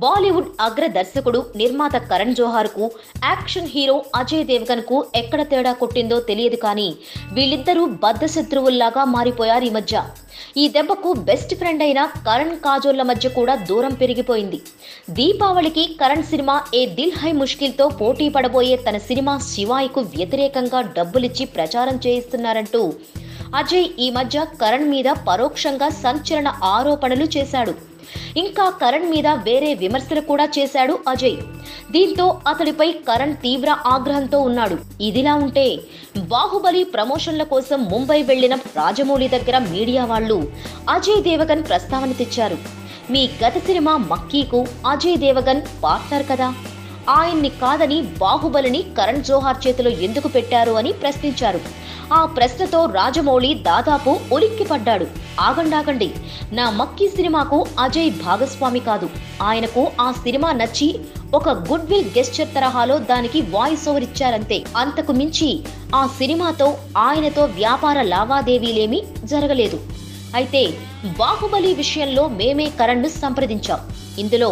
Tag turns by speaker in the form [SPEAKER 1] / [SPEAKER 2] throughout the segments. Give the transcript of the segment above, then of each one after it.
[SPEAKER 1] బాలీవుడ్ అగ్ర దర్శకుడు నిర్మాత కరణ్ జోహార్ కు యాక్షన్ హీరో అజయ్ దేవగన్ కు ఎక్కడ తేడా కొట్టిందో తెలియదు కానీ వీళ్ళిద్దరూ బద్ధశత్రువుల్లాగా మారిపోయారు ఈ మధ్య. ఈ దెబ్బకు బెస్ట్ ఫ్రెండ్ అయిన కరణ్ కాజోళ్ల మధ్య కూడా దూరం పెరిగిపోయింది. దీపావళికి కరణ్ సినిమా ఏ దిల్ హై ముష్కిల్ తో పోటీ పడబోయే తన సినిమా శివాయికు వ్యతిరేకంగా డబ్బులిచ్చి ప్రచారం చేయిస్తున్నారంటూ అజయ్ ఈ మధ్య కరణ్ మీద పరోక్షంగా సంచలన ఆరోపణలు చేశాడు. ఇంకా కరణ్ మీద వేరే విమర్శలు కూడా చేశాడు అజయ్. దీంతో అతడిపై కరణ్ తీవ్ర ఆగ్రహంతో ఉన్నాడు. ఇదిలా ఉంటే బాహుబలి ప్రమోషన్ల కోసం ముంబై వెళ్లిన రాజమౌళి దగ్గర మీడియా వాళ్ళు అజయ్ దేవగన్ ప్రస్తావన తెచ్చారు. మీ గత సినిమా మక్కీకు అజయ్ దేవగన్ పార్ట్నర్ కదా, ఆయన్ని కాదని బాహుబలిని కరణ్ జోహార్ చేతిలో ఎందుకు పెట్టారు అని ప్రశ్నించారు. ఆ ప్రశ్నతో రాజమౌళి దాదాపు ఉలిక్కిపడ్డాడు. ఆగండి, నా మక్కీ సినిమాకు అజయ్ భాగస్వామి కాదు. ఆయనకు ఆ సినిమా నచ్చి ఒక గుడ్ విల్ గెస్చర్ తరహాలో దానికి వాయిస్ ఓవర్ ఇచ్చారంతే. అంతకు మించి ఆ సినిమాతో ఆయనతో వ్యాపార లావాదేవీలేమీ జరగలేదు. అయితే బాహుబలి విషయంలో మేమే కరణ్ను సంప్రదించాం. ఇందులో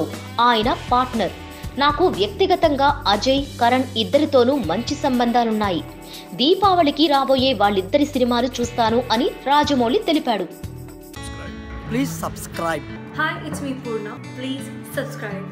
[SPEAKER 1] ఆయన పార్ట్నర్. నాకు వ్యక్తిగతంగా అజయ్, కరణ్ ఇద్దరితోనూ మంచి సంబంధాలున్నాయి. దీపావళికి రాబోయే వాళ్ళిద్దరి సినిమాలు చూస్తాను అని రాజమౌళి తెలిపాడు.
[SPEAKER 2] Please subscribe.
[SPEAKER 3] Hi, it's me Purna. Please subscribe.